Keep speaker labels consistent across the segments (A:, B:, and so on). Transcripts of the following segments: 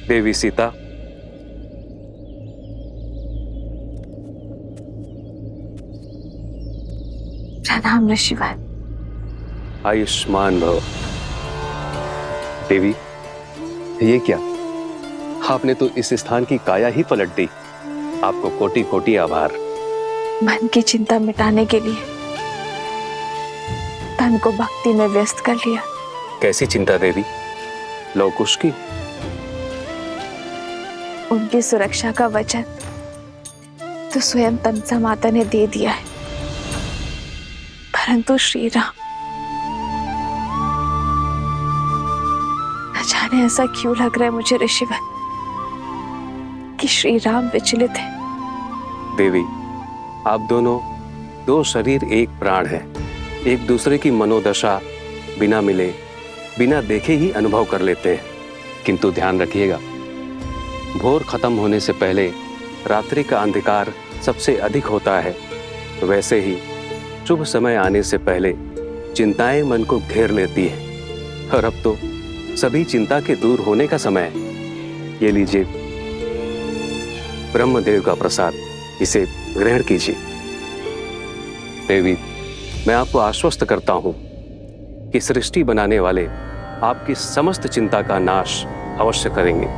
A: देवी सीता,
B: प्रणाम ऋषिवर।
A: आयुष्मान भव। देवी, ये क्या? आपने तो इस स्थान की काया ही पलट दी। आपको कोटि कोटि आभार।
B: मन की चिंता मिटाने के लिए तन को भक्ति में व्यस्त कर लिया।
A: कैसी चिंता देवी? लवकुश की?
B: उनकी सुरक्षा का वचन तो स्वयं तमसा माता ने दे दिया है, परंतु श्री राम, न जाने ऐसा क्यों लग रहा है मुझे ऋषिवर कि श्री राम विचलित है।
A: देवी, आप दोनों दो शरीर एक प्राण हैं। एक दूसरे की मनोदशा बिना मिले, बिना देखे ही अनुभव कर लेते हैं। किंतु ध्यान रखिएगा, भोर खत्म होने से पहले रात्रि का अंधकार सबसे अधिक होता है। वैसे ही शुभ समय आने से पहले चिंताएं मन को घेर लेती हैं। और अब तो सभी चिंता के दूर होने का समय है। ये लीजिए ब्रह्मदेव का प्रसाद, इसे ग्रहण कीजिए। देवी, मैं आपको आश्वस्त करता हूं कि सृष्टि बनाने वाले आपकी समस्त चिंता का नाश अवश्य करेंगे।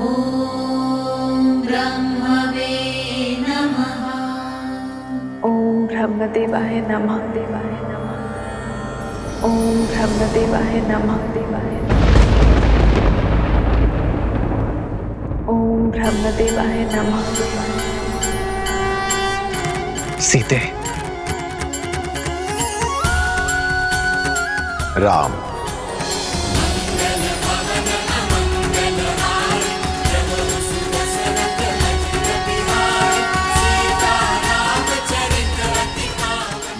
C: ओम ब्रह्मवे नमः।
B: ओम ब्रह्मदेवाय नमः। देवाय नमः। ओम ब्रह्मदेवाय नमः। देवाय नमः। ओम ब्रह्मदेवाय नमः।
D: सीते,
E: राम,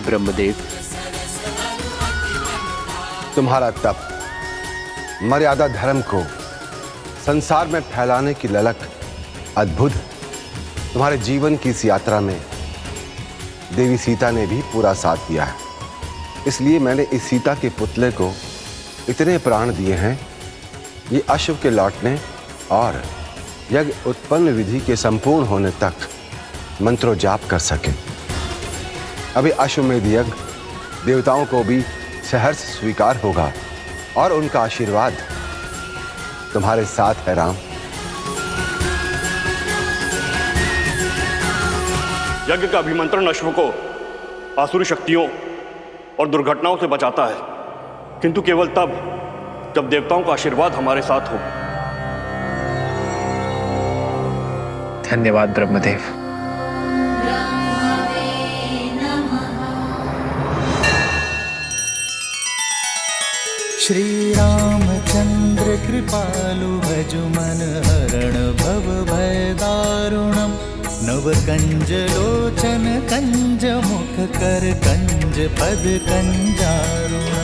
D: ब्रह्मदेव,
E: तुम्हारा तप, मर्यादा धर्म को संसार में फैलाने की ललक अद्भुत। तुम्हारे जीवन की इस यात्रा में देवी सीता ने भी पूरा साथ दिया है। इसलिए मैंने इस सीता के पुतले को इतने प्राण दिए हैं, ये अश्व के लौटने और यज्ञ उत्पन्न विधि के संपूर्ण होने तक मंत्रो जाप कर सके। अभी अश्वमेध यज्ञ देवताओं को भी सहर्ष स्वीकार होगा और उनका आशीर्वाद तुम्हारे साथ है राम।
F: यज्ञ का अभिमंत्रण अश्व को आसुरी शक्तियों और दुर्घटनाओं से बचाता है, किंतु केवल तब जब देवताओं का आशीर्वाद हमारे साथ हो।
D: धन्यवाद ब्रह्मदेव।
G: श्री रामचंद्र कृपालु भजु मन हरण भव भय दारुणम। नव कंज लोचन कंज मुख कर कंज पद कंजारुणम।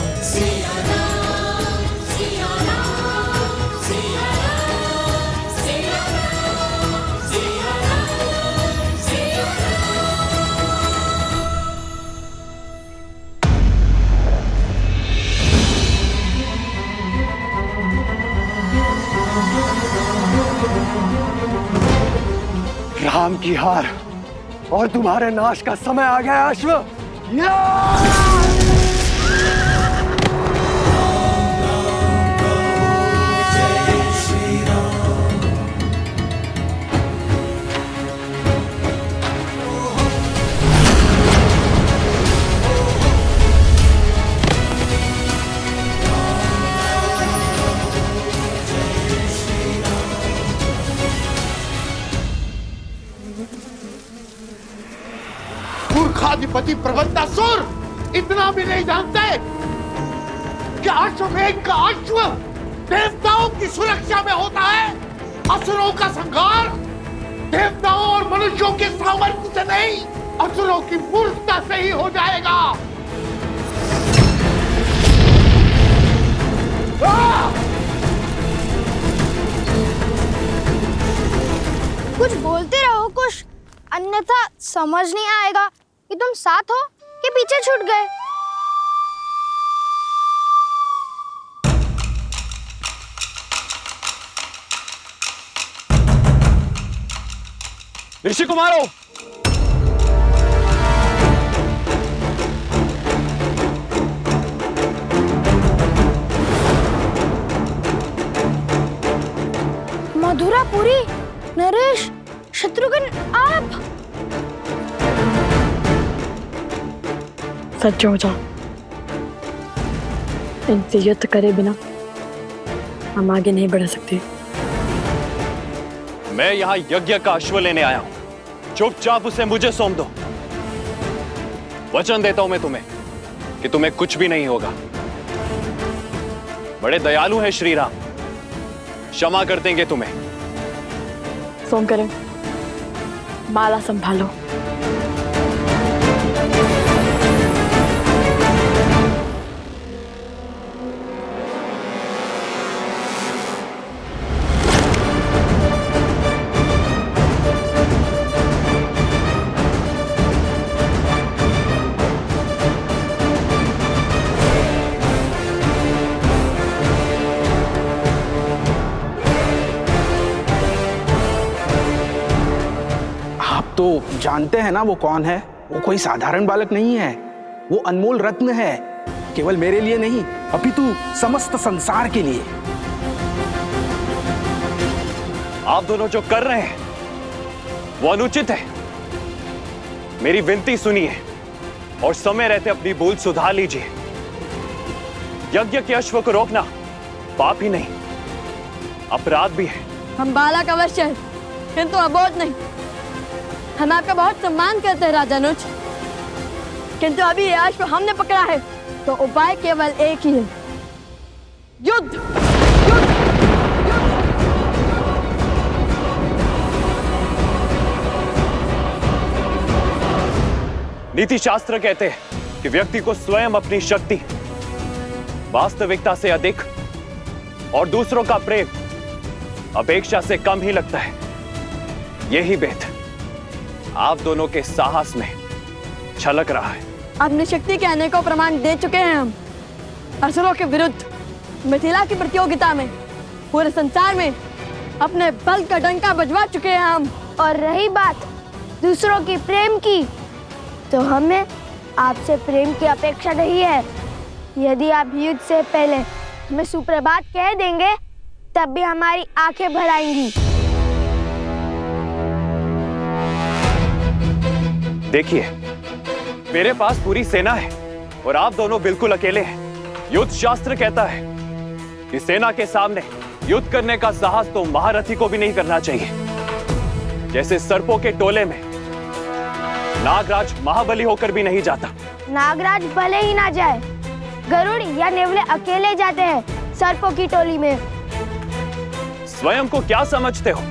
F: राम की हार और तुम्हारे नाश का समय आ गया अश्व।
H: मूर्खाधिपति प्रबंधासुर, इतना भी नहीं जानते कि अश्वमेध का अश्व देवताओं की सुरक्षा में होता है। असुरों का संहार देवताओं और मनुष्यों के सामर्थ्य से नहीं, असुरों की मूर्खता से ही हो जाएगा।
I: कुछ बोलते रहो कुछ, अन्यथा समझ नहीं आएगा कि तुम साथ हो के पीछे छूट गए।
F: ऋषि कुमारों,
I: मधुरापुरी, नरेश, शत्रुघ्न, आप
J: सच हो जाओ। इनसे युद्ध करे बिना हम आगे नहीं बढ़ सकते।
F: मैं यहां यज्ञ का अश्व लेने आया हूं। चुपचाप उसे मुझे सौंप दो। वचन देता हूं मैं तुम्हें कि तुम्हें कुछ भी नहीं होगा। बड़े दयालु हैं श्री राम, क्षमा कर देंगे तुम्हें।
J: फोन करें, माला संभालो।
K: तो जानते हैं ना वो कौन है? वो कोई साधारण बालक नहीं है, वो अनमोल रत्न है, केवल मेरे लिए नहीं अपितु समस्त संसार के लिए।
F: आप दोनों जो कर रहे हैं वो अनुचित है। मेरी विनती सुनिए और समय रहते अपनी भूल सुधार लीजिए। यज्ञ के अश्व को रोकना पाप ही नहीं, अपराध भी है।
J: हम बालक अवश्य हैं, किंतु अबोध नहीं। हम आपका बहुत सम्मान करते हैं राजानुज, किंतु अभी ये अश्व हमने पकड़ा है तो उपाय केवल एक ही है, युद्ध।
F: नीति शास्त्र कहते हैं कि व्यक्ति को स्वयं अपनी शक्ति, वास्तविकता से अधिक और दूसरों का प्रेम अपेक्षा से कम ही लगता है। यही भेद आप दोनों के साहस में छलक रहा है।
J: अपनी शक्ति के अनेकों प्रमाण दे चुके हैं हम असुरों के विरुद्ध। मिथिला की प्रतियोगिता में पूरे संसार में अपने बल का डंका बजवा चुके हैं हम।
I: और रही बात दूसरों की प्रेम की, तो हमें आपसे प्रेम की अपेक्षा नहीं है। यदि आप युद्ध से पहले हमें सुप्रभात कह देंगे तब भी हमारी आंखें भर आएंगी।
F: देखिए, मेरे पास पूरी सेना है और आप दोनों बिल्कुल अकेले हैं। युद्ध शास्त्र कहता है कि सेना के सामने युद्ध करने का साहस तो महारथी को भी नहीं करना चाहिए। जैसे सर्पों के टोले में नागराज महाबली होकर भी नहीं जाता।
I: नागराज भले ही ना जाए, गरुड़ या नेवले अकेले जाते हैं सर्पों की टोली में।
F: स्वयं को क्या समझते हो,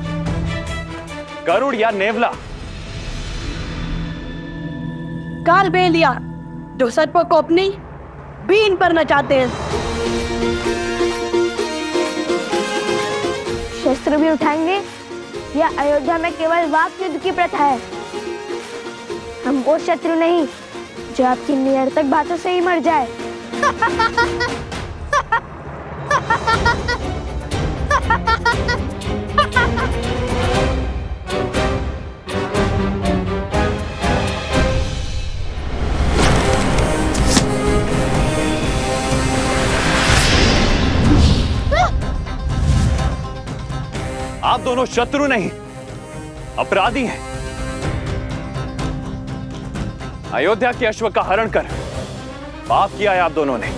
F: गरुड़ या नेवला?
J: काल बेलिया जो सर्पों को अपनी बीन पर नचाते हैं।
I: शस्त्र भी उठाएंगे या अयोध्या में केवल वाक युद्ध की प्रथा है? हम वो शत्रु नहीं जो आपकी निरर्थक बातों से ही मर जाए।
F: आप दोनों शत्रु नहीं, अपराधी हैं। अयोध्या के अश्व का हरण कर पाप किया है आप दोनों ने।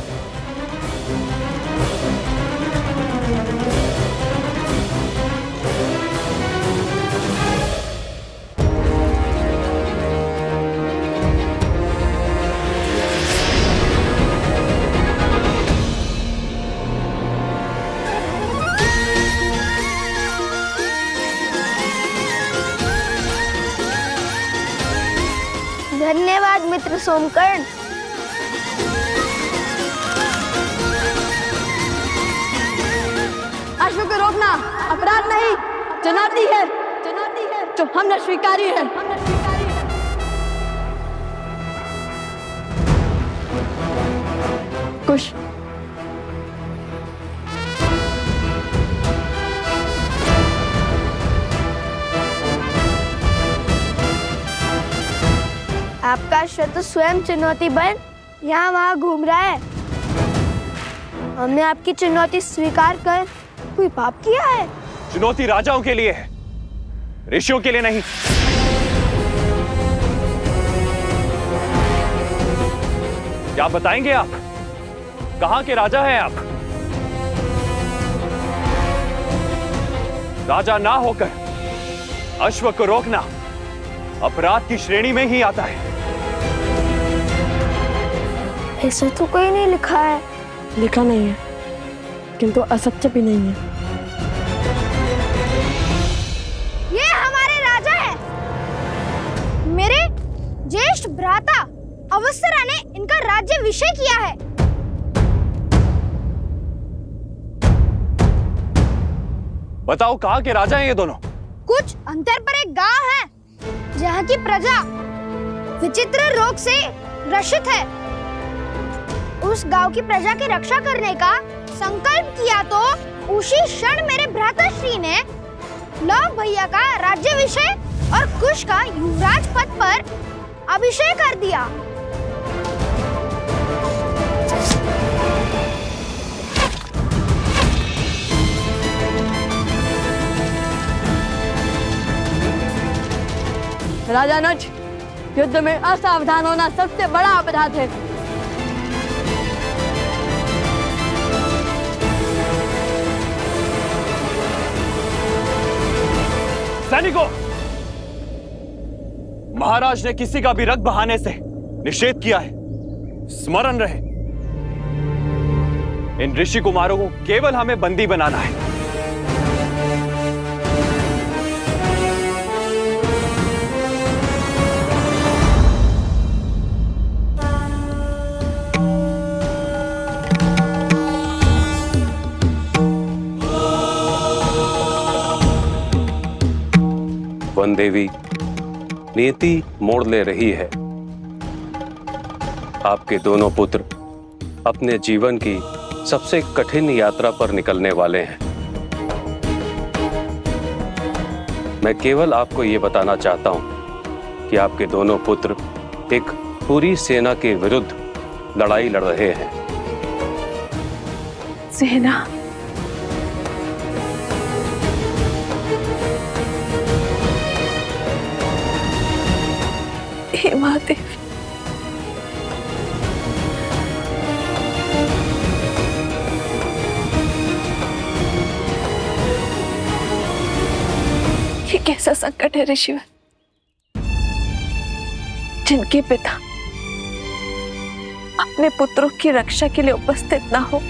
I: धन्यवाद मित्र सोमकर्ण।
J: अश्व को रोकना अपराध नहीं, चुनौती है जो हमने स्वीकारी है। कुश।
I: आपका शत्रु स्वयं चुनौती बन यहाँ वहाँ घूम रहा है। हमने आपकी चुनौती स्वीकार कर कोई पाप किया है?
F: चुनौती राजाओं के लिए है, ऋषियों के लिए नहीं। क्या बताएंगे आप? कहां के राजा हैं आप? राजा ना होकर अश्व को रोकना अपराध की श्रेणी में ही आता है।
I: ऐसा तो कहीं नहीं लिखा है।
J: लिखा नहीं है, किंतु असत्य भी नहीं है।
I: ये हमारे राजा हैं। मेरे ज्येष्ठ भ्राता अवसरा ने इनका राज्याभिषेक किया है।
F: बताओ कहां के राजा हैं ये दोनों?
I: कुछ अंतर पर एक गांव है जहाँ की प्रजा विचित्र रोग से ग्रसित है। उस गांव की प्रजा की रक्षा करने का संकल्प किया तो उसी क्षण मेरे भ्राताश्री ने लव भैया का राज्याभिषेक और कुश का युवराज पद पर अभिषेक कर दिया।
J: राजानुज, युद्ध में असावधान होना सबसे बड़ा अपराध है।
F: सैनिकों, महाराज ने किसी का भी रक्त बहाने से निषेध किया है। स्मरण रहे, इन ऋषि कुमारों को केवल हमें बंदी बनाना है।
A: वन देवी, नियति मोड़ ले रही है। आपके दोनों पुत्र अपने जीवन की सबसे कठिन यात्रा पर निकलने वाले हैं। मैं केवल आपको यह बताना चाहता हूं कि आपके दोनों पुत्र एक पूरी सेना के विरुद्ध लड़ाई लड़ रहे हैं।
B: सेना? हे महादेव, ये कैसा संकट है ऋषिवर, जिनके पिता अपने पुत्रों की रक्षा के लिए उपस्थित ना हो,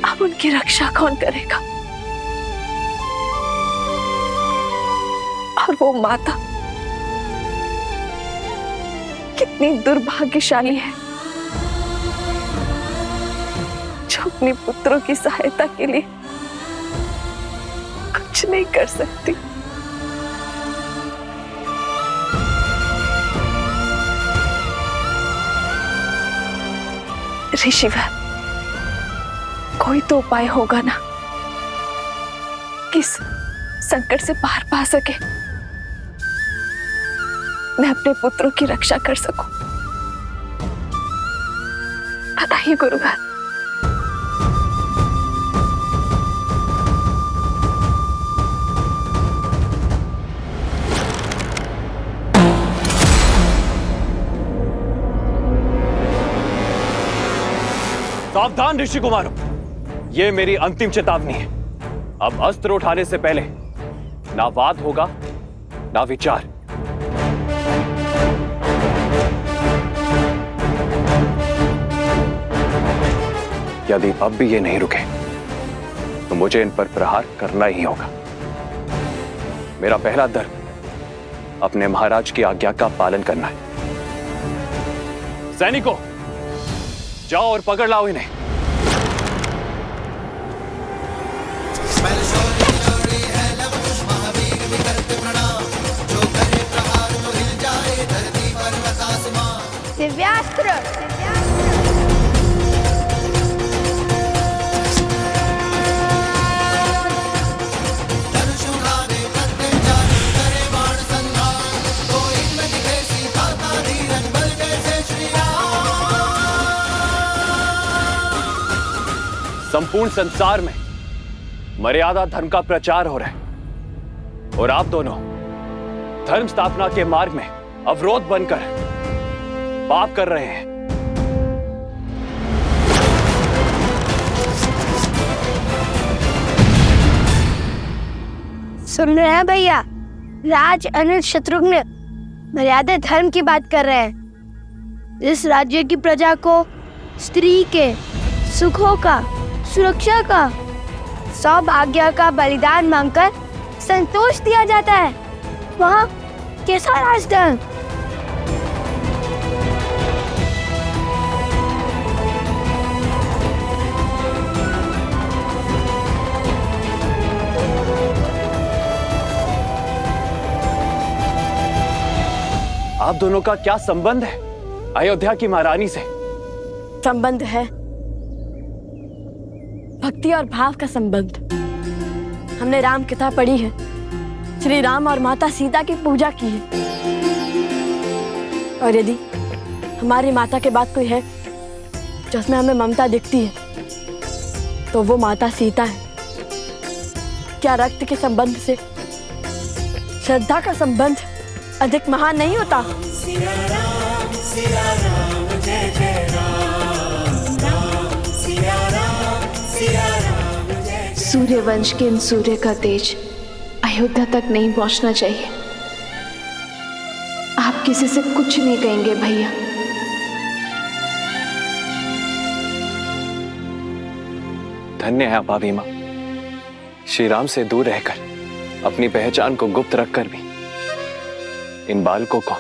B: अब उनकी रक्षा कौन करेगा? और वो माता कितनी दुर्भाग्यशाली है जो अपने पुत्रों की सहायता के लिए कुछ नहीं कर सकती। ऋषिवर, कोई तो उपाय होगा ना कि इस संकट से बाहर पा सके, मैं अपने पुत्रों की रक्षा कर सकूं। बताइए गुरुवर।
F: सावधान ऋषि कुमारों, ये मेरी अंतिम चेतावनी है। अब अस्त्र उठाने से पहले ना वाद होगा ना विचार। यदि अब भी ये नहीं रुके तो मुझे इन पर प्रहार करना ही होगा। मेरा पहला धर्म अपने महाराज की आज्ञा का पालन करना है। सैनिकों, जाओ और पकड़ लाओ इन्हें।
I: दिव्यास्त्र
F: संपूर्ण संसार में मर्यादा धर्म का प्रचार हो रहा है और आप दोनों धर्म स्थापना के मार्ग में अवरोध बनकर पाप कर रहे हैं।
I: सुन रहे हैं भैया, राज अनिल शत्रुघ्न मर्यादा धर्म की बात कर रहे हैं। इस राज्य की प्रजा को स्त्री के सुखों का, सुरक्षा का, सौभाग्य का बलिदान मांगकर संतोष दिया जाता है। वहाँ कैसा राजधर्म?
F: आप दोनों का क्या संबंध है अयोध्या की महारानी से?
J: संबंध है भक्ति और भाव का संबंध। हमने राम कथा पढ़ी है, श्री राम और माता सीता की पूजा की है, और यदि हमारी माता के बाद कोई है जिसमें हमें ममता दिखती है तो वो माता सीता है। क्या रक्त के संबंध से श्रद्धा का संबंध अधिक महान नहीं होता?
C: सिया राम जय जय राम, राम सिया राम जय।
B: सूर्यवंश के इन सूर्य का तेज अयोध्या तक नहीं पहुंचना चाहिए। आप किसी से कुछ नहीं कहेंगे भैया।
F: धन्य है आप अभी मां, श्री राम से दूर रहकर अपनी पहचान को गुप्त रखकर भी इन बालकों को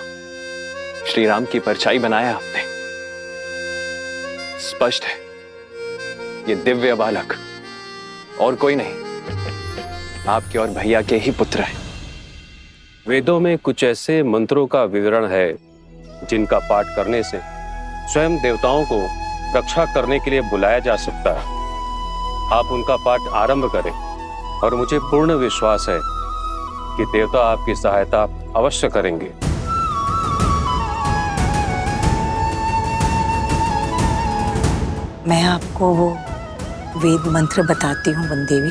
F: श्री राम की परछाई बनाया आपने। स्पष्ट है ये दिव्य बालक और कोई नहीं, आपके और भैया के ही पुत्र हैं।
A: वेदों में कुछ ऐसे मंत्रों का विवरण है जिनका पाठ करने से स्वयं देवताओं को रक्षा करने के लिए बुलाया जा सकता है। आप उनका पाठ आरंभ करें और मुझे पूर्ण विश्वास है कि देवता आपकी सहायता अवश्य करेंगे।
L: मैं आपको वो वेद मंत्र बताती हूँ वनदेवी।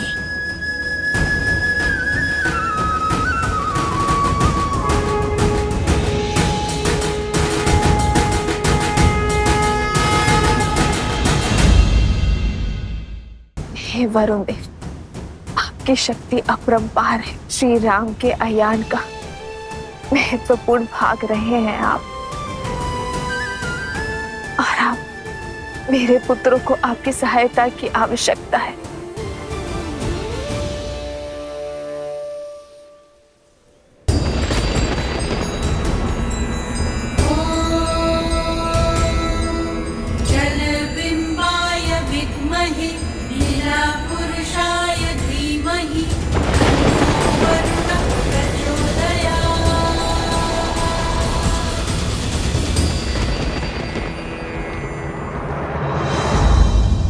B: हे वरुण देव, आपकी शक्ति अपरंपार है। श्री राम के अयान का महत्वपूर्ण भाग रहे हैं आप, और आप मेरे पुत्रों को आपकी सहायता की आवश्यकता है।
C: जलबिंबाय विद्महे लीलापुरुषाय धीमहि वरुणः प्रचोदयात्।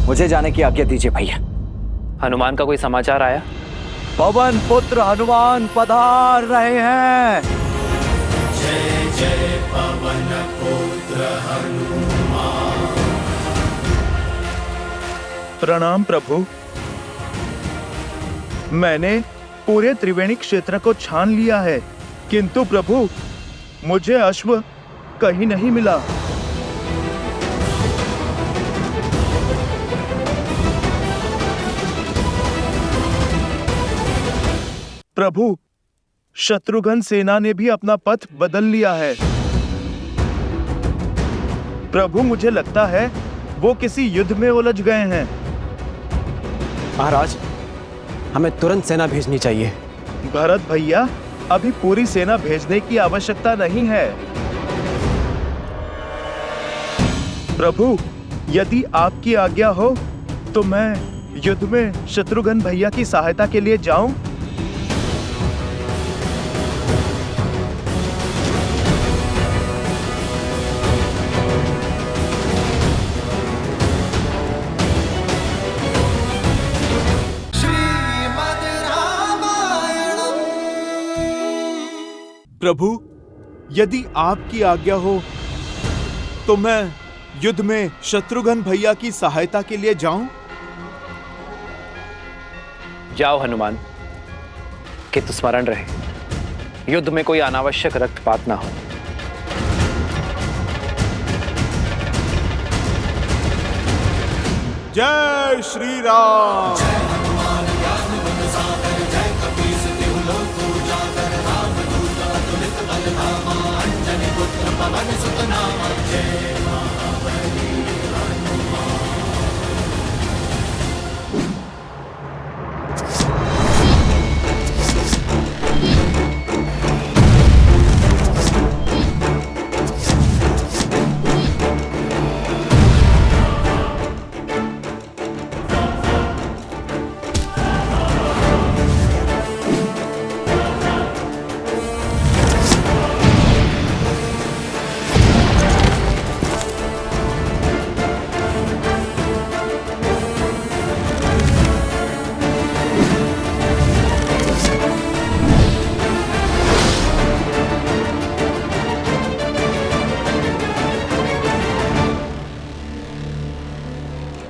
M: मुझे जाने की आज्ञा दीजिए भैया।
F: हनुमान का कोई समाचार आया?
M: पवन पुत्र हनुमान पधार रहे हैं।
C: जय जय पवन पुत्र हनुमान।
N: प्रणाम प्रभु। मैंने पूरे त्रिवेणी क्षेत्र को छान लिया है, किंतु प्रभु मुझे अश्व कहीं नहीं मिला। प्रभु शत्रुघ्न सेना ने भी अपना पथ बदल लिया है। प्रभु मुझे लगता है वो किसी युद्ध में उलझ गए हैं।
M: महाराज, हमें तुरंत सेना भेजनी चाहिए।
N: भरत भैया, अभी पूरी सेना भेजने की आवश्यकता नहीं है। प्रभु यदि आपकी आज्ञा हो तो मैं युद्ध में शत्रुघ्न भैया की सहायता के लिए जाऊं।
O: प्रभु यदि आपकी आज्ञा हो तो मैं युद्ध में शत्रुघ्न भैया की सहायता के लिए जाऊं।
D: जाओ हनुमान, कि तो स्मरण रहे युद्ध में कोई अनावश्यक रक्तपात ना हो।
O: जय श्री राम।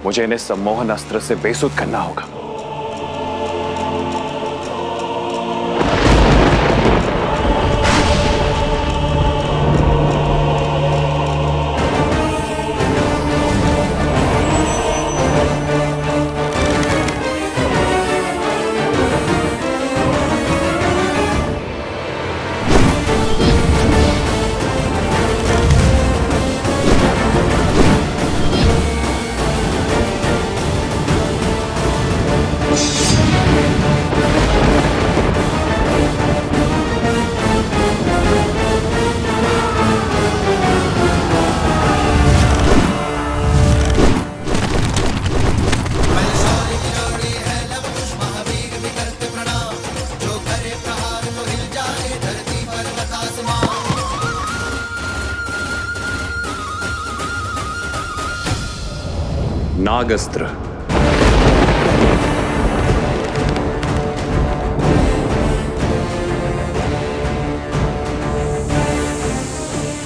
F: मुझे इन्हें सम्मोहन अस्त्र से बेसुध करना होगा। नागस्त्र।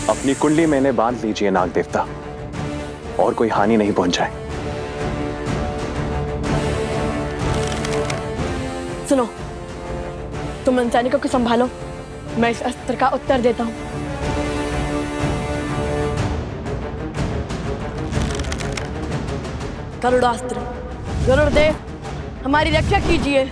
F: अपनी कुंडली में इन्हें बांध लीजिए नाग देवता, और कोई हानि नहीं पहुंचाए।
J: सुनो, तुम इन सैनिकों को संभालो, मैं इस अस्त्र का उत्तर देता हूं। गरुड़ास्त्र, गरुड़देव हमारी रक्षा कीजिए।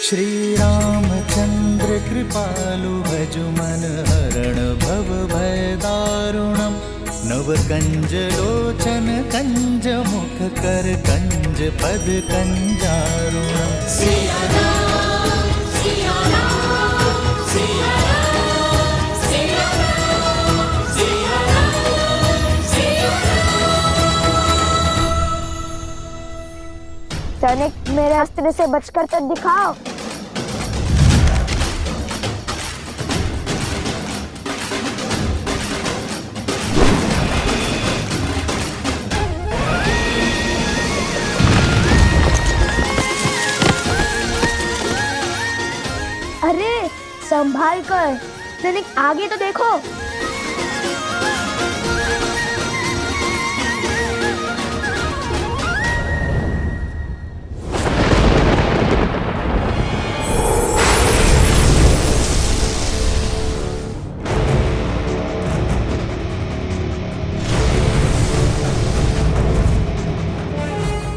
G: श्री रामचंद्र कृपालु भजु मन हरण भव भय दारुणम नव कंज लोचन कंज मुख कर कंज पद कंजारुणम।
C: सिया राम, सिया राम, सिया राम, सिया राम, सिया राम, सिया राम।
I: सैनिक, मेरे अस्त्र से बचकर तो दिखाओ। अरे संभाल कर, सैनिक आगे तो देखो।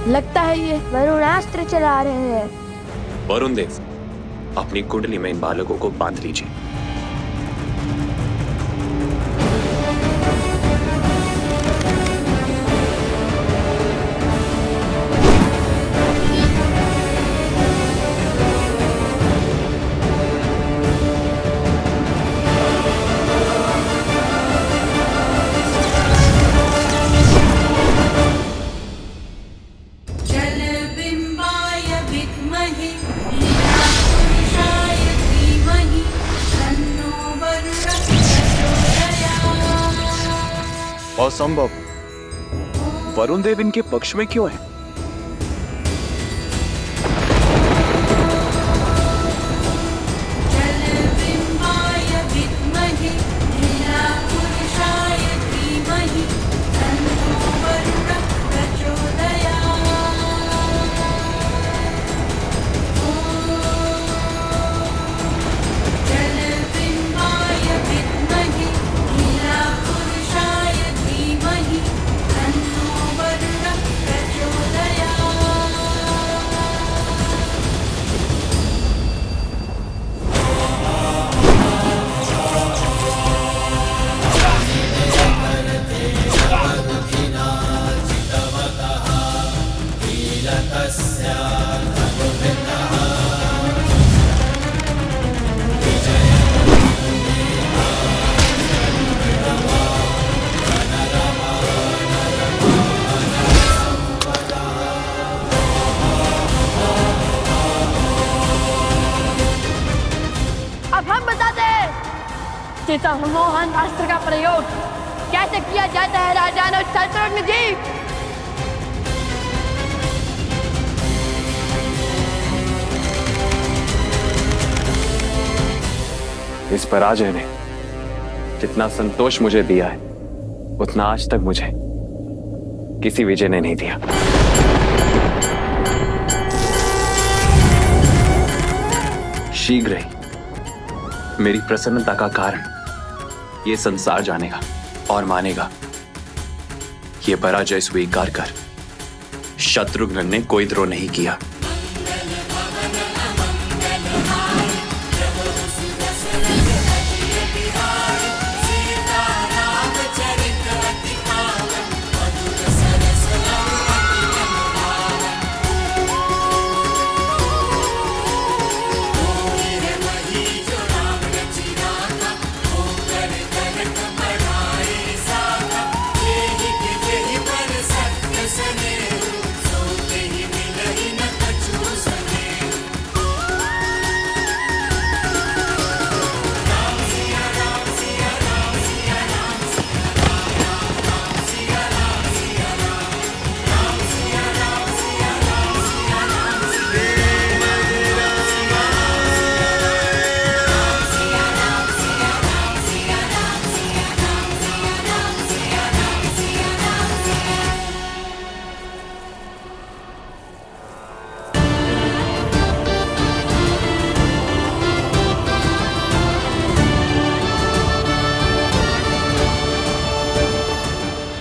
J: लगता है ये वरुणास्त्र चला रहे हैं।
F: वरुण देव, अपनी कुंडली में इन बालकों को बांध लीजिए। असंभव। वरुण देव इनके पक्ष में क्यों है?
C: जलबिम्बाय विद्महे लीलापुरुषाय धीमहि तन्नो वरुणः प्रचोदयात्। जलबिम्बाय विद्महे लीलापुरुषाय धीमहि तन्नो वरुणः प्रचोदयात्।
J: अब हम बताते हैं कि सम्मोहन अस्त्र का प्रयोग कैसे किया जाता है राजानुज शत्रुघ्न जी।
F: इस पराजय ने जितना संतोष मुझे दिया है उतना आज तक मुझे किसी विजय ने नहीं दिया। शीघ्र ही मेरी प्रसन्नता का कारण ये संसार जानेगा और मानेगा। ये पराजय स्वीकार कर शत्रुघ्न ने कोई द्रोह नहीं किया।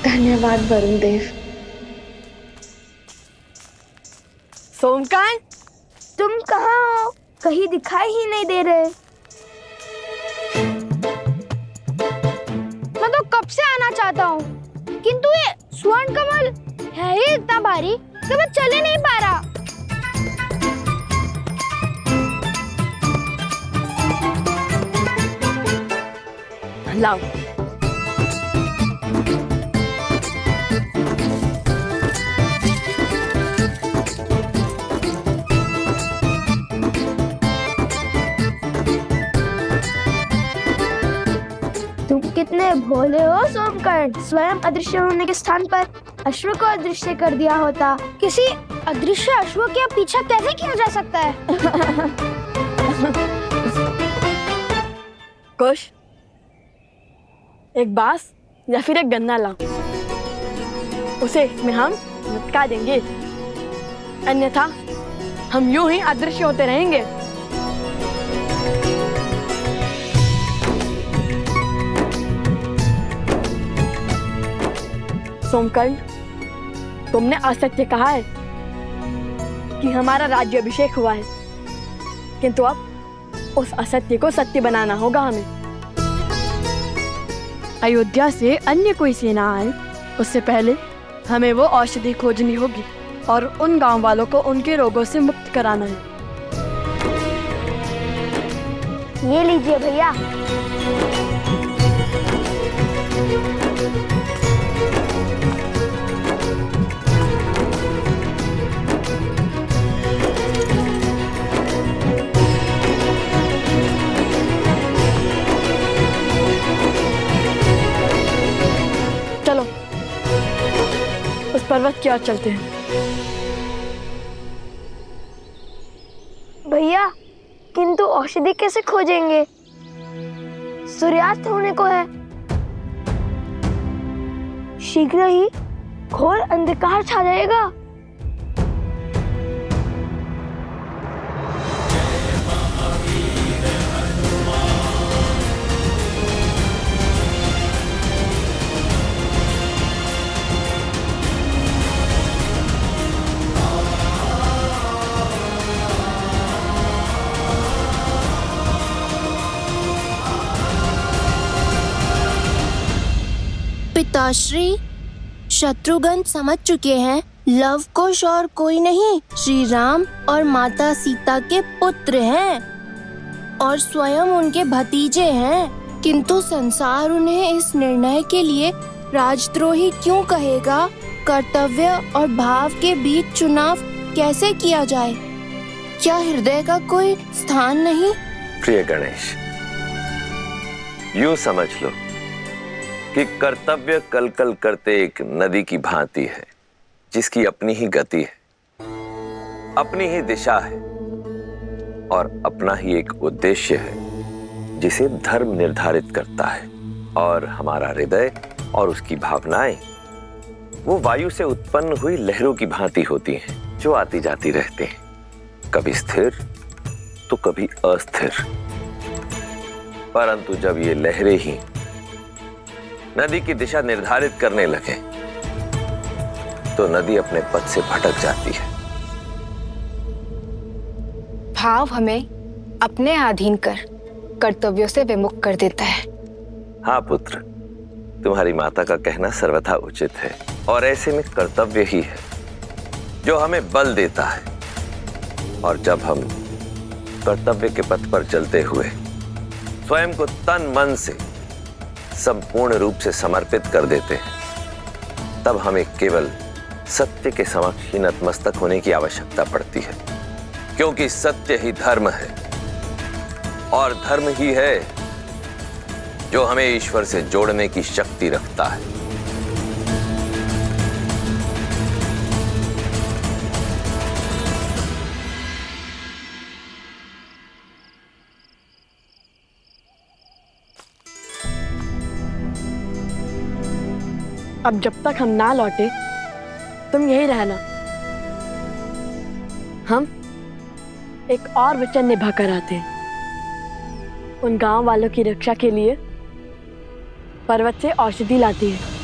B: धन्यवाद वरुण देव।
J: सोमकांत,
I: तुम कहाँ हो? कहीं दिखाई ही नहीं दे रहे। मैं तो कब से आना चाहता हूँ, किंतु ये स्वर्ण कमल है ही इतना भारी कि मैं चल ही नहीं पा रहा।
J: लाओ।
I: तुम कितने भोले हो सोमकर्ण। स्वयं अदृश्य होने के स्थान पर अश्व को अदृश्य कर दिया होता। किसी अदृश्य अश्व के पीछा कैसे किया जा सकता है?
J: कुश, एक बांस या फिर एक गन्ना लाओ, उसे इसमें हम लटका देंगे, अन्यथा हम यूं ही अदृश्य होते रहेंगे। सोमकर्ण, तुमने असत्य कहा है कि हमारा राज्याभिषेक हुआ है, किंतु अब उस असत्य को सत्य बनाना होगा हमें। अयोध्या से अन्य कोई सेना आए उससे पहले हमें वो औषधि खोजनी होगी और उन गांव वालों को उनके रोगों से मुक्त कराना है।
I: ये लीजिए भैया।
J: चलो पर्वत की ओर चलते हैं।
I: भैया, किंतु औषधि कैसे खोजेंगे? सूर्यास्त होने को है। शीघ्र ही घोर अंधकार छा जाएगा।
P: पिताश्री, शत्रुघ्न समझ चुके हैं लव कुश और कोई नहीं, श्री राम और माता सीता के पुत्र हैं और स्वयं उनके भतीजे हैं। किंतु संसार उन्हें इस निर्णय के लिए राजद्रोही क्यों कहेगा? कर्तव्य और भाव के बीच चुनाव कैसे किया जाए? क्या हृदय का कोई स्थान नहीं?
Q: प्रिय गणेश, यूं समझ लो कि कर्तव्य कलकल करते एक नदी की भांति है, जिसकी अपनी ही गति है, अपनी ही दिशा है और अपना ही एक उद्देश्य है, जिसे धर्म निर्धारित करता है। और हमारा हृदय और उसकी भावनाएं वो वायु से उत्पन्न हुई लहरों की भांति होती हैं, जो आती जाती रहते हैं, कभी स्थिर तो कभी अस्थिर। परंतु जब ये लहरें ही नदी की दिशा निर्धारित करने लगे तो नदी अपने पथ से भटक जाती है।
B: भाव हमें अपने अधीन कर कर्तव्यों से विमुख कर देता है।
Q: हाँ पुत्र, तुम्हारी माता का कहना सर्वथा उचित है और ऐसे में कर्तव्य ही है जो हमें बल देता है। और जब हम कर्तव्य के पथ पर चलते हुए स्वयं को तन मन से संपूर्ण रूप से समर्पित कर देते हैं, तब हमें केवल सत्य के समक्ष ही नतमस्तक होने की आवश्यकता पड़ती है, क्योंकि सत्य ही धर्म है और धर्म ही है जो हमें ईश्वर से जोड़ने की शक्ति रखता है।
J: अब जब तक हम ना लौटे तुम यही रहना। हम एक और वचन निभा कर आते हैं। उन गांव वालों की रक्षा के लिए पर्वत से औषधि लाती है।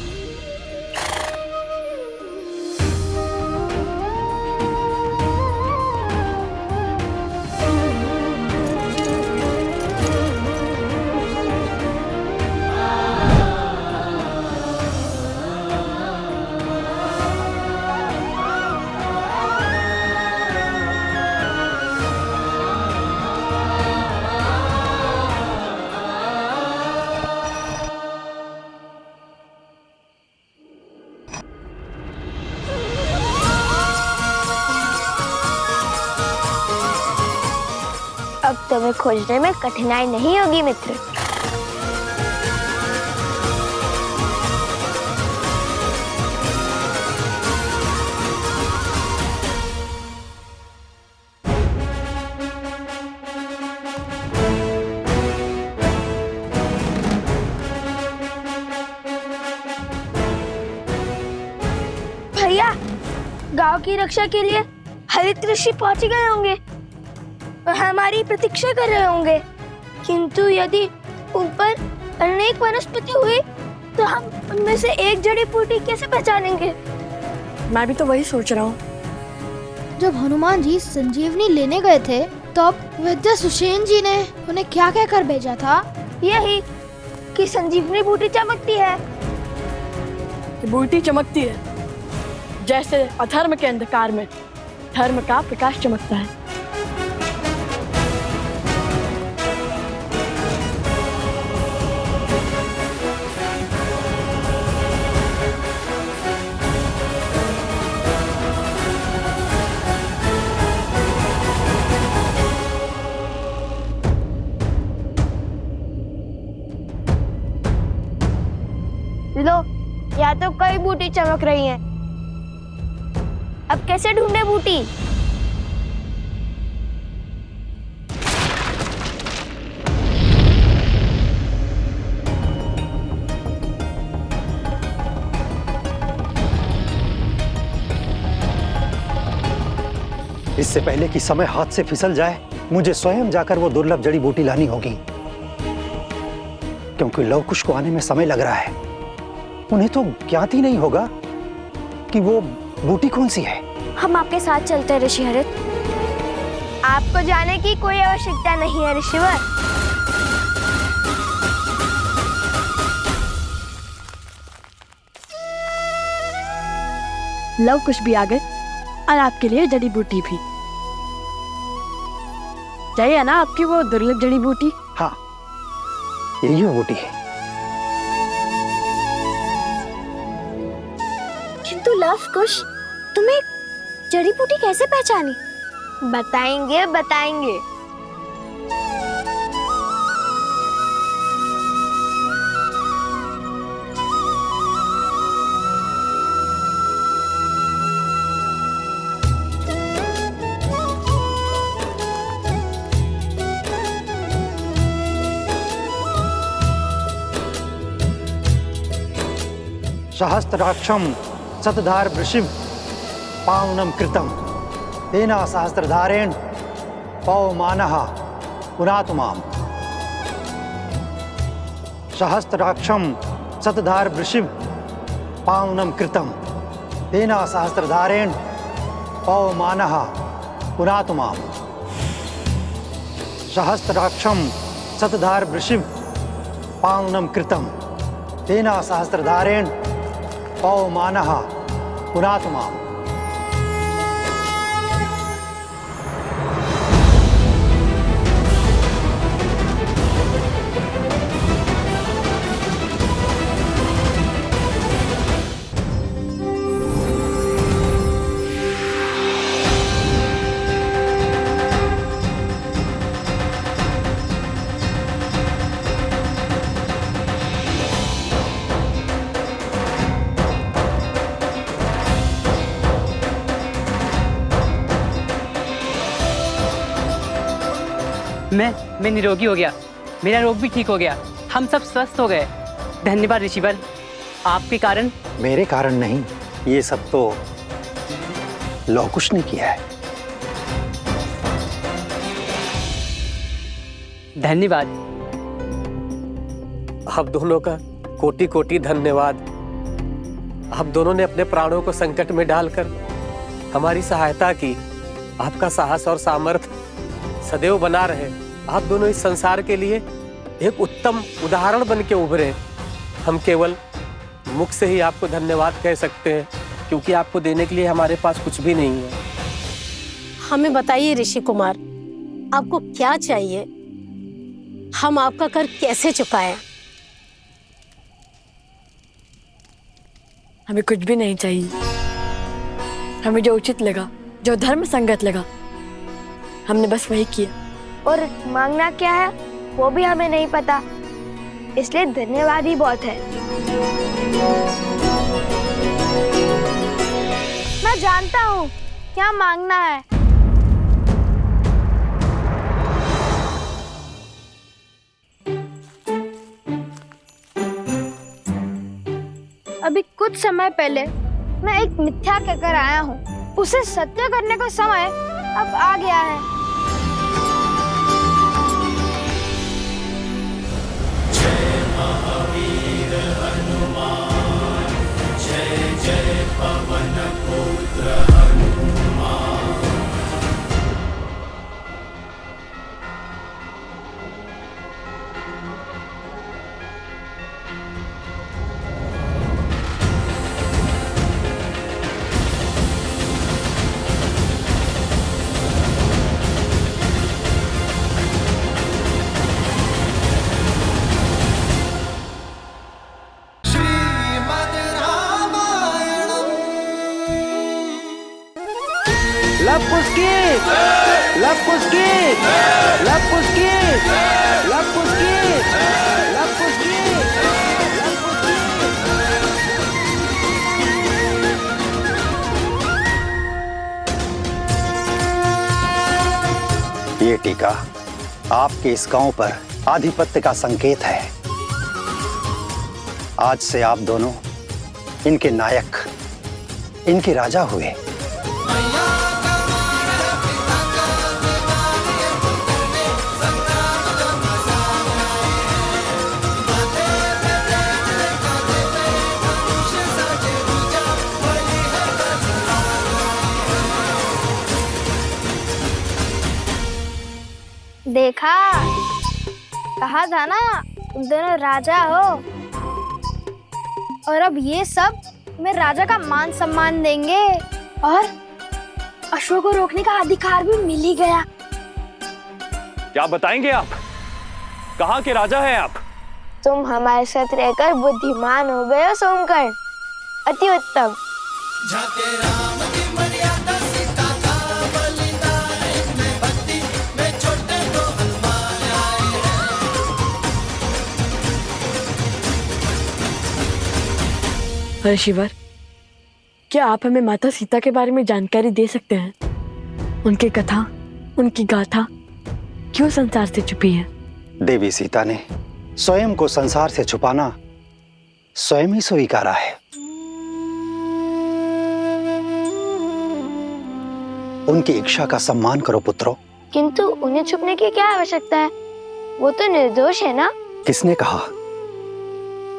I: अब तुम्हें खोजने में कठिनाई नहीं होगी मित्र। भैया, गांव की रक्षा के लिए हरित ऋषि पहुंच गए होंगे, हमारी प्रतीक्षा कर रहे होंगे। किंतु यदि ऊपर अनेक वनस्पति हुई तो हम उनमें से एक जड़ी बूटी कैसे पहचानेंगे?
J: मैं भी तो वही सोच रहा हूँ।
R: जब हनुमान जी संजीवनी लेने गए थे तब विद्या सुषेण जी ने उन्हें क्या कहकर भेजा था?
I: यही कि संजीवनी बूटी चमकती है।
J: बूटी चमकती है जैसे अधर्म के अंधकार में धर्म का प्रकाश चमकता है।
I: लो, या तो कई बूटी चमक रही हैं, अब कैसे ढूंढे बूटी?
S: इससे पहले कि समय हाथ से फिसल जाए, मुझे स्वयं जाकर वो दुर्लभ जड़ी बूटी लानी होगी, क्योंकि लवकुश को आने में समय लग रहा है। उन्हें तो ज्ञात ही नहीं होगा कि वो बूटी कौन सी है।
I: हम आपके साथ चलते हैं ऋषिहरित। आपको जाने की कोई आवश्यकता नहीं है ऋषिवर।
J: लवकुश भी आ गए और आपके लिए जड़ी बूटी भी। चाहिए ना आपकी वो दुर्लभ जड़ी बूटी?
S: हाँ, यही वो बूटी है।
I: किंतु लवकुश, तुम्हें जड़ी बूटी कैसे पहचानी? बताएंगे बताएंगे।
S: सहस्त्राक्षम शतधार वृषिव पावनम कृतम तेना सहस्त्रधारेण पवमानः पुनातुमाम। सहस्त्राक्षम शतधार वृषिव पावनम कृतम तेना सहस्त्रधारेण पवमानः पुनातुमाम। सहस्त्राक्षम शतधार वृषिव पावनम कृतम तेना सहस्त्रधारेण पवमानः पुनातुमाम।
T: मैं निरोगी हो गया, मेरा रोग भी ठीक हो गया, हम सब स्वस्थ हो गए। धन्यवाद ऋषिवर, आपके कारण।
S: मेरे कारण नहीं, ये सब तो लवकुश ने किया है।
T: धन्यवाद।
U: आप दोनों का कोटि कोटि धन्यवाद। आप दोनों ने अपने प्राणों को संकट में डालकर हमारी सहायता की। आपका साहस और सामर्थ्य सदैव बना रहे। आप दोनों इस संसार के लिए एक उत्तम उदाहरण बन के उभरे। हम केवल मुख से ही आपको धन्यवाद कह सकते हैं, क्योंकि आपको देने के लिए हमारे पास कुछ भी नहीं है।
V: हमें बताइए ऋषि कुमार, आपको क्या चाहिए? हम आपका कर कैसे चुकाएं?
J: हमें कुछ भी नहीं चाहिए। हमें जो उचित लगा, जो धर्म संगत लगा, हमने बस वही किया।
I: और मांगना क्या है वो भी हमें नहीं पता, इसलिए धन्यवाद ही बहुत है। मैं जानता हूँ क्या मांगना है। अभी कुछ समय पहले मैं एक मिथ्या कहकर आया हूँ, उसे सत्य करने का समय अब आ गया है।
C: महावीर हनुमान, जय जय पवन पुत्र हनुमान।
S: ये टीका आपके इस गांव पर आधिपत्य का संकेत है। आज से आप दोनों इनके नायक, इनके राजा हुए।
I: देखा, कहा था ना तुम दोनों राजा हो। और अब ये सब मैं राजा का मान सम्मान देंगे और अश्व को रोकने का अधिकार भी मिल ही गया।
F: क्या बताएंगे आप? कहाँ के राजा हैं आप?
I: तुम हमारे साथ रहकर बुद्धिमान हो गए हो सोमकर्ण, अति उत्तम।
J: ऋषिवर, क्या आप हमें माता सीता के बारे में जानकारी दे सकते हैं? उनकी कथा, उनकी गाथा क्यों संसार से छुपी है?
S: देवी सीता ने स्वयं को संसार से छुपाना स्वयं ही स्वीकारा है। उनकी इच्छा का सम्मान करो पुत्रों।
I: किंतु उन्हें छुपने की क्या आवश्यकता है? वो तो निर्दोष है ना?
S: किसने कहा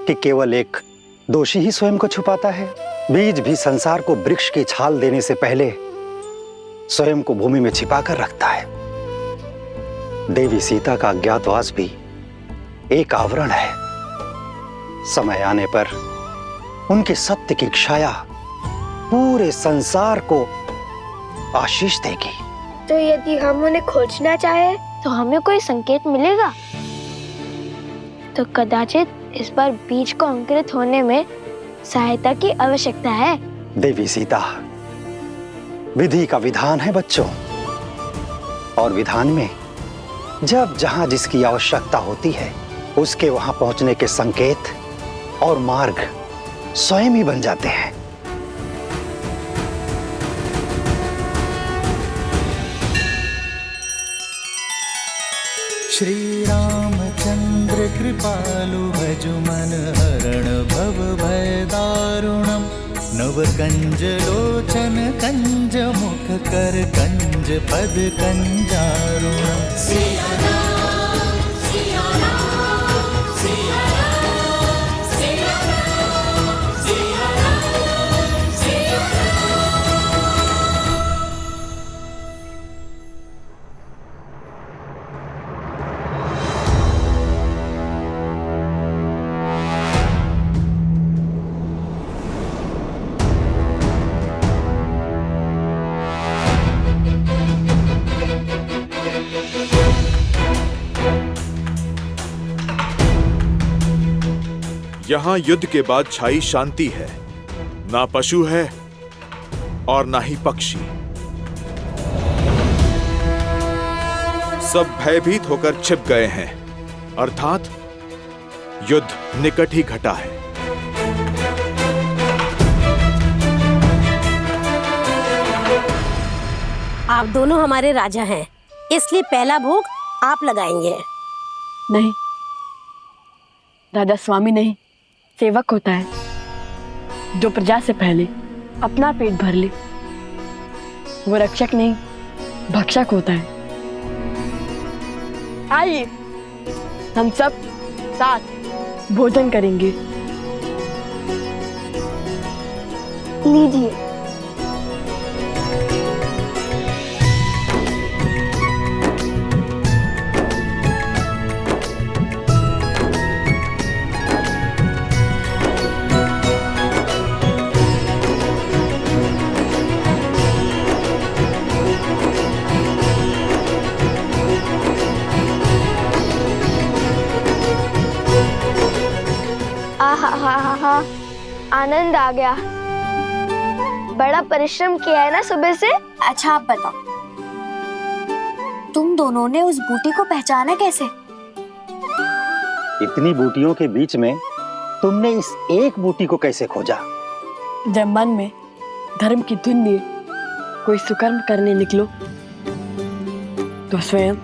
S: कि केवल एक दोषी ही स्वयं को छुपाता है? बीज भी संसार को वृक्ष की छाल देने से पहले स्वयं को भूमि में छिपाकर रखता है। देवी सीता का अज्ञातवास भी एक आवरण है। समय आने पर उनके सत्य की छाया पूरे संसार को आशीष देगी।
I: तो यदि हम उन्हें खोजना चाहे तो हमें कोई संकेत मिलेगा? तो कदाचित इस बार बीज को अंकुरित होने में सहायता की आवश्यकता है।
S: देवी सीता, विधि का विधान है बच्चों, और विधान में जब जहां जिसकी आवश्यकता होती है उसके वहां पहुंचने के संकेत और मार्ग स्वयं ही बन जाते हैं।
G: श्री रामचंद्र कृपालु भजुमन हरण भव भय दारुणम नव कंज लोचन कंज मुख कर कंज पद कंजारुणम।
O: यहाँ युद्ध के बाद छाई शांति है। ना पशु है और ना ही पक्षी। सब भयभीत होकर छिप गए हैं, अर्थात युद्ध निकट ही घटा है।
V: आप दोनों हमारे राजा हैं, इसलिए पहला भोग आप लगाएंगे।
J: नहीं, राजा स्वामी नहीं, सेवक होता है जो प्रजा से पहले अपना पेट भर ले। वो रक्षक नहीं, भक्षक होता है। आइए हम सब साथ भोजन करेंगे।
I: लीजिए। आहा, आनंद आ गया। बड़ा परिश्रम किया है ना सुबह से।
E: अच्छा आप बताओ, तुम दोनों ने उस बूटी को पहचाना कैसे?
S: इतनी बूटियों के बीच में तुमने इस एक बूटी को कैसे खोजा?
J: जब मन में धर्म की धुन लिए कोई सुकर्म करने निकलो तो स्वयं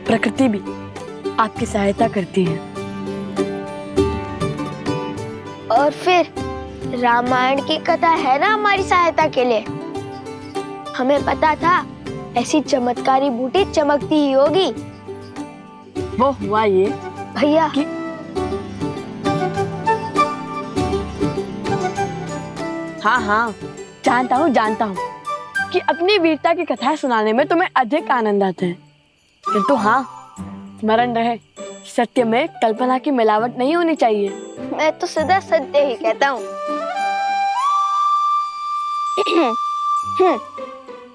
J: प्रकृति भी आपकी सहायता करती है।
I: और फिर रामायण की कथा है ना हमारी सहायता के लिए। हमें पता था ऐसी चमत्कारी बूटी चमकती ही होगी।
J: वो हुआ ये
I: भैया
J: कि हाँ, जानता हूँ कि अपनी वीरता की कथाएं सुनाने में तुम्हें अधिक आनंद आता है, किंतु हाँ, स्मरण रहे, सत्य में कल्पना की मिलावट नहीं होनी चाहिए।
I: मैं तो सदा सत्य ही कहता हूँ।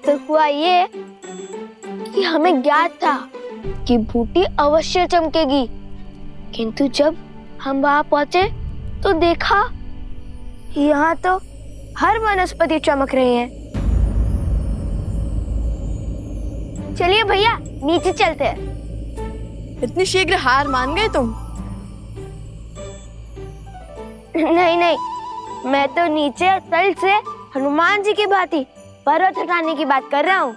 I: तो हुआ ये कि हमें ज्ञात था कि बूटी अवश्य चमकेगी, किंतु जब हम वहां पहुंचे तो देखा यहाँ तो हर वनस्पति चमक रही है। चलिए भैया नीचे चलते हैं।
J: इतनी शीघ्र हार मान गए तुम?
I: नहीं, मैं तो नीचे तल से हनुमान जी की भांति पर्वत उठाने की बात कर रहा हूँ।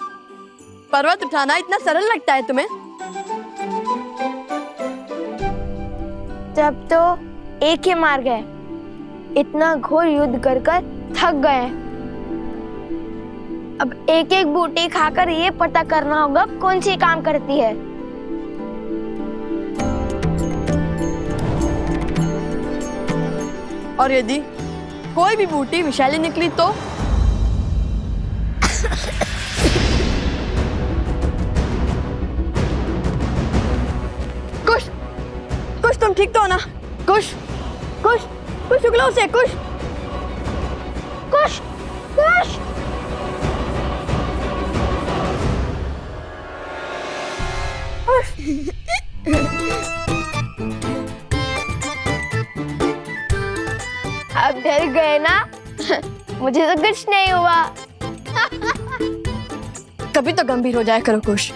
J: पर्वत उठाना इतना सरल लगता है तुम्हें?
I: तब तो एक ही मार गए, इतना घोर युद्ध कर थक गए। अब एक एक बूटी खाकर ये पता करना होगा कौन सी काम करती है।
J: और यदि कोई भी बूटी विषैली निकली तो? कुछ तुम ठीक तो हो ना? कुछ उगलो से कुछ।
I: अब डर गए ना? मुझे तो कुछ नहीं हुआ।
J: कभी तो गंभीर हो जाया करो कुश।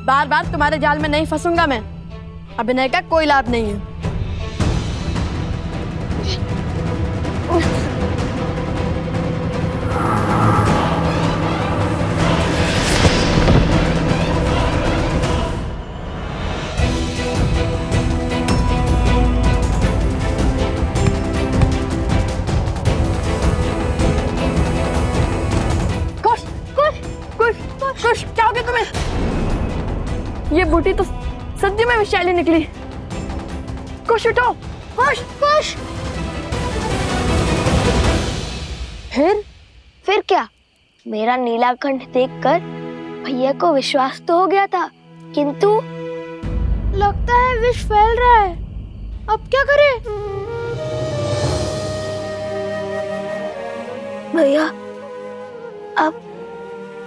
J: बार बार तुम्हारे जाल में नहीं फंसूंगा मैं। अभिनय का कोई लाभ नहीं है। कुश, क्या हो गया तुम्हें? ये बूटी तो सदी में विषैली निकली। कुश उठो, कुश।
I: फिर क्या? मेरा नीलाकंठ देखकर भैया को विश्वास तो हो गया था, किंतु
R: लगता है विष फैल रहा है। अब क्या करें?
I: भैया अब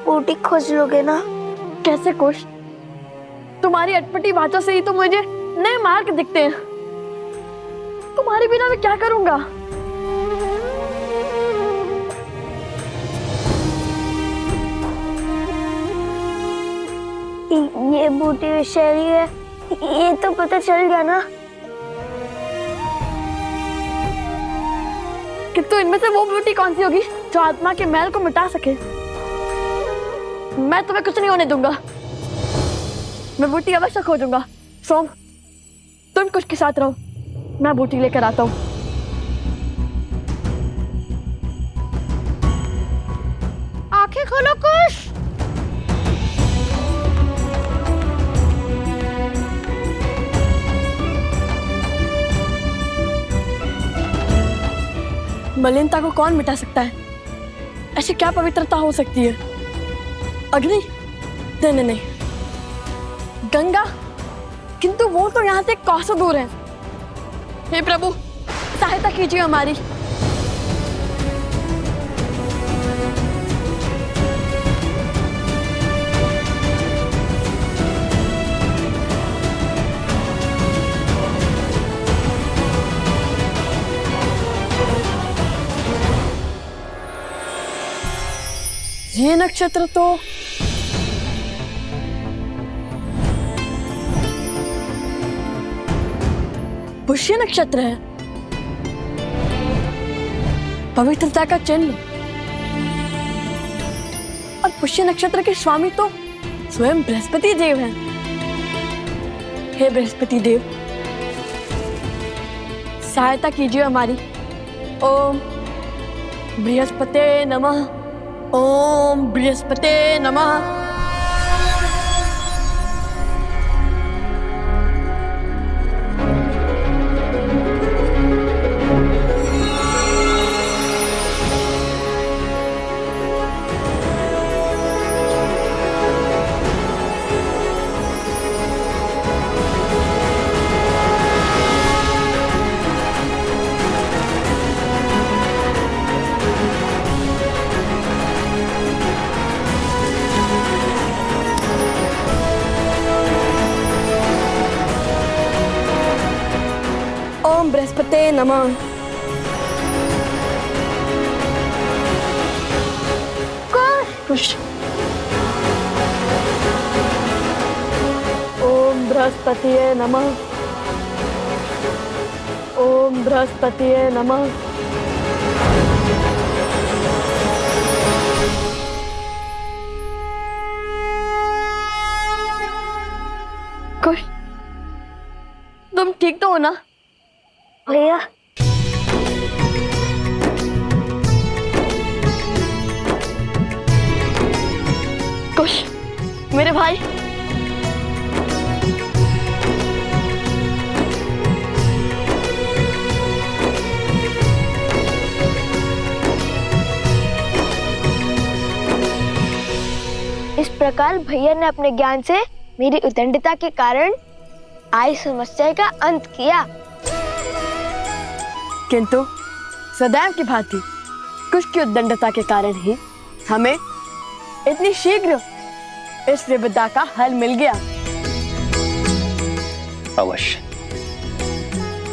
I: बूटी खोज लोगे ना?
J: कैसे कुश? तुम्हारी अटपटी बातों से ही तो मुझे नए मार्ग दिखते हैं। तुम्हारे बिना मैं क्या करूंगा?
I: ये बूटी विषैली है, ये तो पता चल गया ना।
J: किंतु इनमें से वो बूटी कौन सी होगी जो आत्मा के मैल को मिटा सके? मैं तुम्हें कुछ नहीं होने दूंगा। मैं बूटी अवश्य खोजूंगा। सोम, तुम कुछ के साथ रहो, मैं बूटी लेकर आता हूँ।
R: आंखें खोलो कुश।
J: मलिनता को कौन मिटा सकता है? ऐसी क्या पवित्रता हो सकती है? अग्नि? नहीं। गंगा? किंतु वो तो यहाँ से कोसों दूर है। हे प्रभु, सहायता कीजिए हमारी। ये नक्षत्र तो पुष्य नक्षत्र है, पवित्रता का चिन्ह। और पुष्य नक्षत्र के स्वामी तो स्वयं बृहस्पति देव हैं। हे बृहस्पति देव, सहायता कीजिए हमारी। ओम बृहस्पते नमः, ओम बृहस्पते नमः। ओम बृहस्पते नमः। कुश। ओम बृहस्पतिये नमः, ओम बृहस्पतिये नमः। कुश, तुम ठीक तो हो ना?
I: भैया
J: कुश, मेरे भाई,
I: इस प्रकार भैया ने अपने ज्ञान से मेरी उद्दंडता के कारण आई समस्या का अंत किया।
J: किंतु सदैव की भांति कुश की उद्दंडता के कारण ही हमें इतनी शीघ्र इस विपदा का हल मिल गया।
S: अवश्य,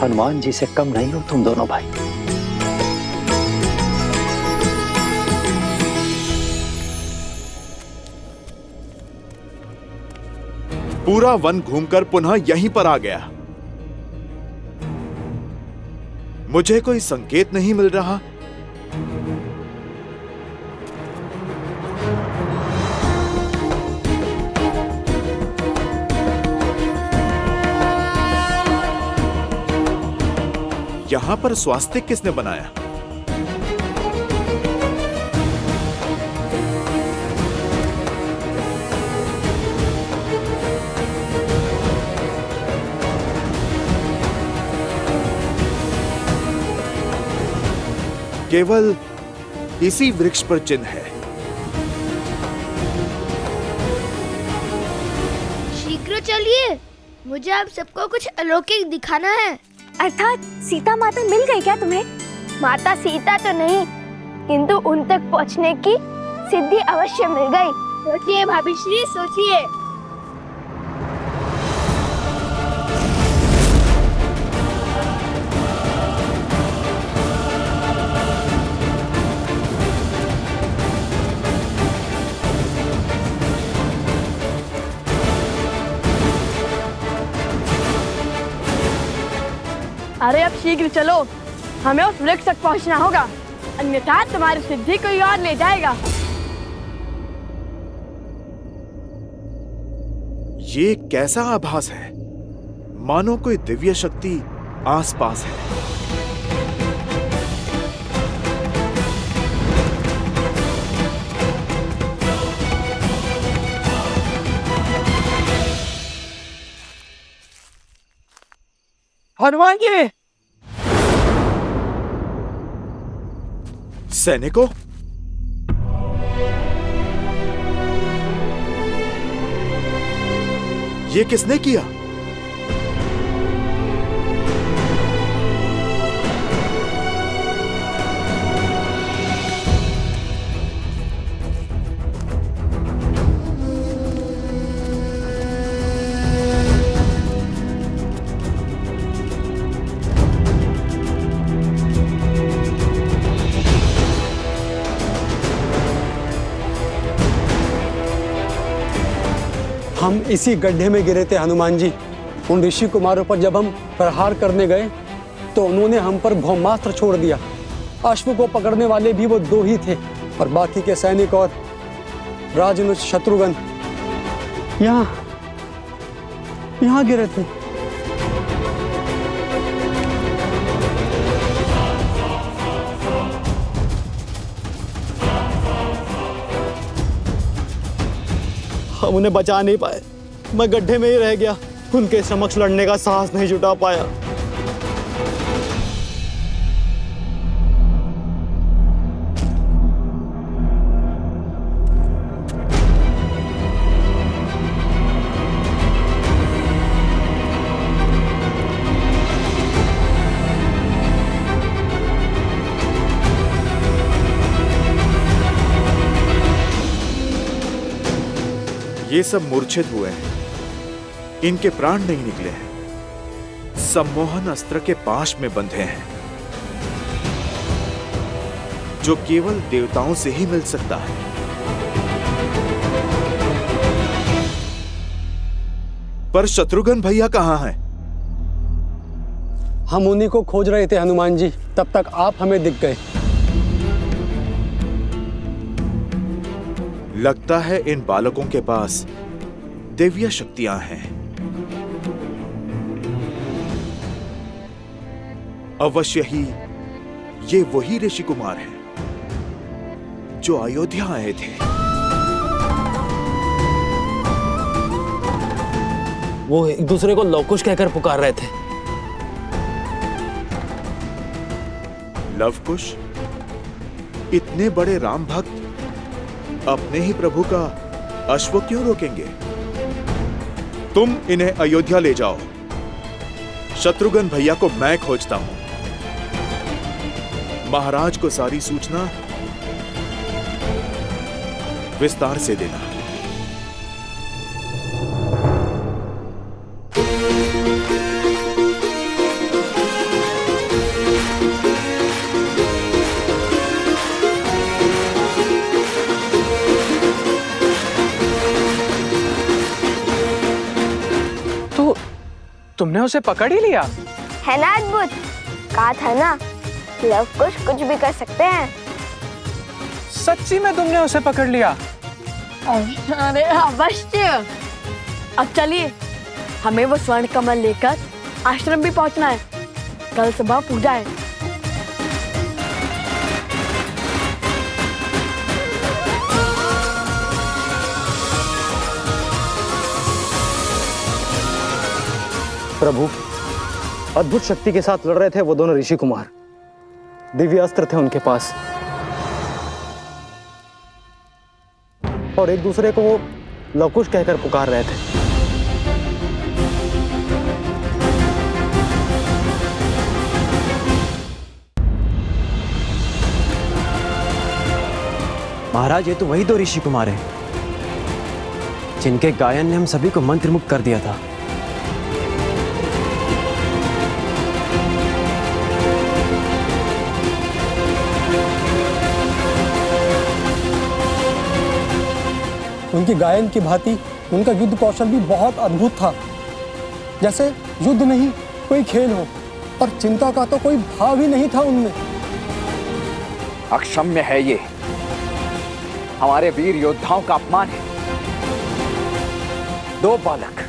S: हनुमान जी से कम नहीं हो तुम दोनों भाई।
O: पूरा वन घूमकर पुनः यहीं पर आ गया। मुझे कोई संकेत नहीं मिल रहा। यहां पर स्वास्तिक किसने बनाया? केवल इसी वृक्ष पर चिन्ह है।
I: शीघ्र चलिए, मुझे आप सबको कुछ अलौकिक दिखाना है।
E: अर्थात सीता माता मिल गई क्या तुम्हें?
I: माता सीता तो नहीं, किंतु उन तक पहुंचने की सिद्धि अवश्य मिल गई। सोचिए भाभी श्री, सोचिए।
J: अरे अब शीघ्र चलो, हमें उस वृक्ष तक पहुंचना होगा, अन्यथा तुम्हारी सिद्धि कोई और ले जाएगा।
O: ये कैसा आभास है? मानो कोई दिव्य शक्ति आसपास है।
M: हनुमान जी!
O: सैनिकों, ये किसने किया?
H: इसी गड्ढे में गिरे थे हनुमान जी। उन ऋषि कुमारों पर जब हम प्रहार करने गए तो उन्होंने हम पर ब्रह्मास्त्र छोड़ दिया। अश्व को पकड़ने वाले भी वो 2 ही थे और बाकी के सैनिक और राजनुज शत्रुघ्न यहाँ गिरे थे।
N: हम उन्हें बचा नहीं पाए, मैं गड्ढे में ही रह गया। उनके समक्ष लड़ने का साहस नहीं जुटा पाया।
O: ये सब मूर्छित हुए हैं, इनके प्राण नहीं निकले हैं, सम्मोहन अस्त्र के पाश में बंधे हैं जो केवल देवताओं से ही मिल सकता है। पर शत्रुघ्न भैया कहाँ हैं?
H: हम उन्हीं को खोज रहे थे हनुमान जी, तब तक आप हमें दिख गए।
O: लगता है इन बालकों के पास दैवीय शक्तियां हैं। अवश्य ही ये वही ऋषि कुमार हैं जो अयोध्या आए थे।
U: वो एक दूसरे को लवकुश कहकर पुकार रहे थे।
O: लवकुश? इतने बड़े राम भक्त अपने ही प्रभु का अश्व क्यों रोकेंगे? तुम इन्हें अयोध्या ले जाओ। शत्रुघ्न भैया को मैं खोजता हूं। महाराज को सारी सूचना विस्तार से देना।
D: तुमने उसे पकड़ ही लिया?
I: है ना अद्भुत? कहा था ना, लवकुश कुछ भी कर सकते हैं।
D: सच्ची में तुमने उसे पकड़ लिया?
J: अरे अवश्य। अब चलिए, हमें वो स्वर्ण कमल लेकर आश्रम भी पहुंचना है। कल सुबह पूजा है।
H: प्रभु, अद्भुत शक्ति के साथ लड़ रहे थे वो दोनों ऋषि कुमार। दिव्य अस्त्र थे उनके पास और एक दूसरे को वो लवकुश कहकर पुकार रहे थे।
K: महाराज, ये तो वही 2 ऋषि कुमार हैं जिनके गायन ने हम सभी को मंत्रमुग्ध कर दिया था।
H: उनकी गायन की भांति उनका युद्ध कौशल भी बहुत अद्भुत था। जैसे युद्ध नहीं कोई खेल हो और चिंता का तो कोई भाव ही नहीं था उनमें।
D: अक्षम्य है ये, हमारे वीर योद्धाओं का अपमान है। 2 बालक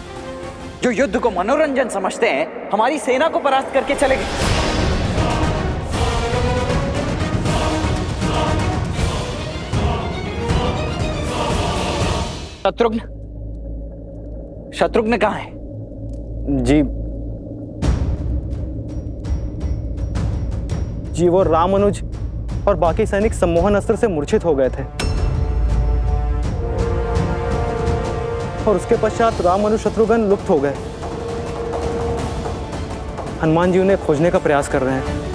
D: जो युद्ध को मनोरंजन समझते हैं, हमारी सेना को परास्त करके चले गए। शत्रुघ्न कहाँ है?
N: जी वो रामानुज और बाकी सैनिक सम्मोहन अस्त्र से मूर्छित हो गए थे और उसके पश्चात रामानुज शत्रुघ्न लुप्त हो गए। हनुमान जी उन्हें खोजने का प्रयास कर रहे हैं।